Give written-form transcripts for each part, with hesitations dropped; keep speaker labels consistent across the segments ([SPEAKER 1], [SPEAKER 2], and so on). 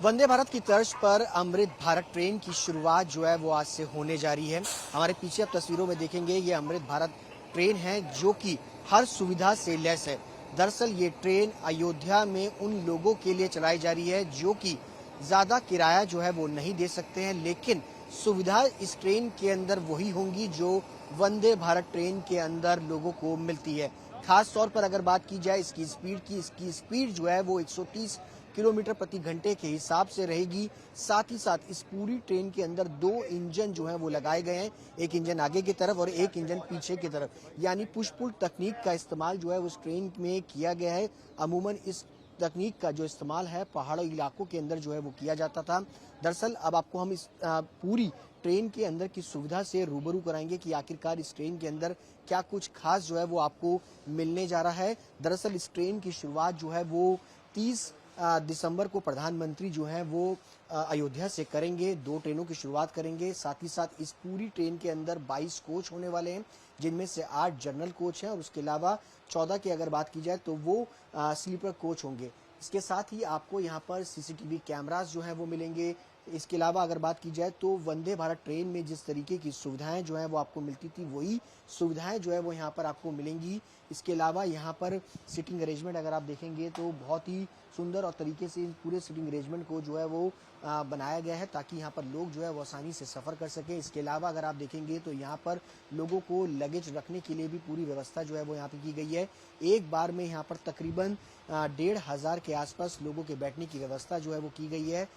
[SPEAKER 1] वंदे भारत की तर्ज पर अमृत भारत ट्रेन की शुरुआत जो है वो आज से होने जा रही है। हमारे पीछे आप तस्वीरों में देखेंगे ये अमृत भारत ट्रेन है जो कि हर सुविधा से लैस है। दरअसल ये ट्रेन अयोध्या में उन लोगों के लिए चलाई जा रही है जो कि ज्यादा किराया जो है वो नहीं दे सकते हैं, लेकिन सुविधा इस ट्रेन के अंदर वही होंगी जो वंदे भारत ट्रेन के अंदर लोगों को मिलती है। खास तौर पर अगर बात की जाए इसकी स्पीड जो है वो 130 किलोमीटर प्रति घंटे के हिसाब से रहेगी। साथ ही साथ इस पूरी ट्रेन के अंदर 2 इंजन जो है वो लगाए गए हैं, एक इंजन आगे की तरफ और एक इंजन पीछे की तरफ, यानी पुश पुल तकनीक का इस्तेमाल जो है उस ट्रेन में किया गया है। अमूमन इस तकनीक का जो इस्तेमाल है पहाड़ी इलाकों के अंदर जो है वो किया जाता था। दरअसल अब आपको हम इस पूरी ट्रेन के अंदर की सुविधा से रूबरू कराएंगे कि आखिरकार इस ट्रेन के अंदर क्या कुछ खास जो है वो आपको मिलने जा रहा है। दरअसल इस ट्रेन की शुरुआत जो है वो 30 दिसंबर को प्रधानमंत्री जो है वो अयोध्या से करेंगे। 2 ट्रेनों की शुरुआत करेंगे। साथ ही साथ इस पूरी ट्रेन के अंदर 22 कोच होने वाले हैं, जिनमें से 8 जनरल कोच हैं और उसके अलावा 14 की अगर बात की जाए तो वो स्लीपर कोच होंगे। इसके साथ ही आपको यहाँ पर सीसीटीवी कैमरास जो है वो मिलेंगे। इसके अलावा अगर बात की जाए तो वंदे भारत ट्रेन में जिस तरीके की सुविधाएं जो है वो आपको मिलती थी वही सुविधाएं जो है वो यहाँ पर आपको मिलेंगी। इसके अलावा यहाँ पर सिटिंग अरेंजमेंट अगर आप देखेंगे तो बहुत ही सुंदर और तरीके से पूरे सिटिंग अरेंजमेंट को जो है वो बनाया गया है ताकि यहाँ पर लोग जो है वो आसानी से सफ़र कर सकें। इसके अलावा अगर आप देखेंगे तो यहाँ पर लोगों को लगेज रखने के लिए भी पूरी व्यवस्था जो है वो यहाँ पे की गई है। एक बार में यहाँ पर तकरीबन 1,500 के आसपास लोगों के बैठने की व्यवस्था जो है वो की गई है।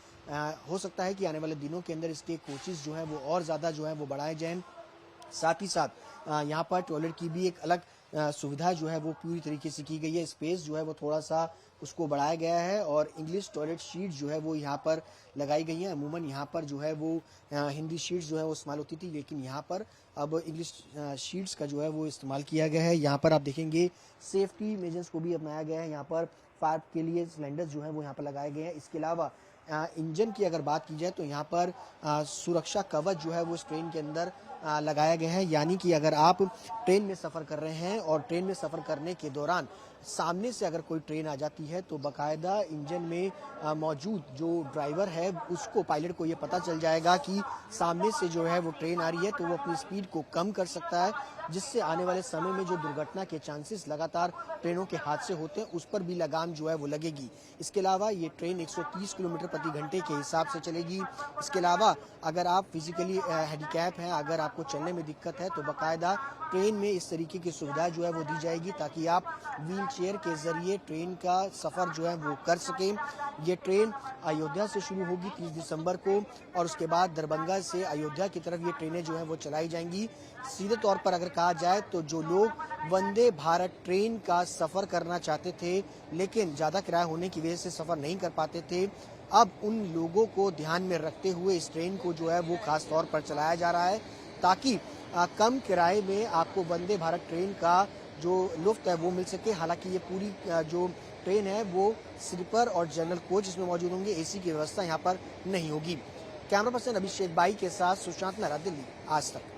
[SPEAKER 1] हो सकता है कि आने वाले दिनों के अंदर इसके कोचेस जो हैं वो और ज़्यादा जो है वो बढ़ाए जाएं। साथ ही साथ यहाँ पर टॉयलेट की भी एक अलग सुविधा जो है वो पूरी तरीके से की गई है। स्पेस जो है वो थोड़ा सा उसको बढ़ाया गया है और इंग्लिश टॉयलेट शीट जो है वो यहाँ पर लगाई गई है। अमूमन यहाँ पर जो है वो हिंदी शीट्स जो है वो इस्तेमाल होती थी, लेकिन यहाँ पर अब इंग्लिश शीट्स का जो है वो इस्तेमाल किया गया है। यहाँ पर आप देखेंगे सेफ्टी मेजर्स को भी अपनाया गया है। यहाँ पर फायर के लिए सिलेंडर्स जो है वो यहाँ पर लगाए गए हैं। इसके अलावा इंजन की अगर बात की जाए तो यहाँ पर सुरक्षा कवच जो है वो इस ट्रेन के अंदर लगाया गया है, यानी कि अगर आप ट्रेन में सफ़र कर रहे हैं और ट्रेन में सफ़र करने के दौरान सामने से अगर कोई ट्रेन आ जाती है तो बाकायदा इंजन में मौजूद जो ड्राइवर है उसको, पायलट को ये पता चल जाएगा कि सामने से जो है वो ट्रेन आ रही है, तो वो अपनी स्पीड को कम कर सकता है, जिससे आने वाले समय में जो दुर्घटना के चांसेस लगातार ट्रेनों के हादसे होते हैं उस पर भी लगाम जो है वो लगेगी। इसके अलावा ये ट्रेन 130 किलोमीटर प्रति घंटे के हिसाब से चलेगी। इसके अलावा अगर आप फिजिकली हैंडीकैप हैं, अगर आपको चलने में दिक्कत है तो बाकायदा ट्रेन में इस तरीके की सुविधा जो है वो दी जाएगी ताकि आप व्हील चेयर के जरिए ट्रेन का सफ़र जो है वो कर सकें। ये ट्रेन अयोध्या से शुरू होगी 30 दिसंबर को और उसके बाद दरभंगा से अयोध्या की तरफ ये ट्रेनें जो हैं वो चलाई जाएंगी। सीधे तौर पर अगर कहा जाए तो जो लोग वंदे भारत ट्रेन का सफ़र करना चाहते थे लेकिन ज़्यादा किराया होने की वजह से सफ़र नहीं कर पाते थे, अब उन लोगों को ध्यान में रखते हुए इस ट्रेन को जो है वो खास तौर पर चलाया जा रहा है ताकि कम किराए में आपको वंदे भारत ट्रेन का जो लुफ्त है वो मिल सके। हालांकि ये पूरी जो ट्रेन है वो स्लीपर और जनरल कोच इसमें मौजूद होंगे, एसी की व्यवस्था यहाँ पर नहीं होगी। कैमरा पर्सन अभिषेक बाई के साथ सुशांत मेहरा, दिल्ली, आज तक।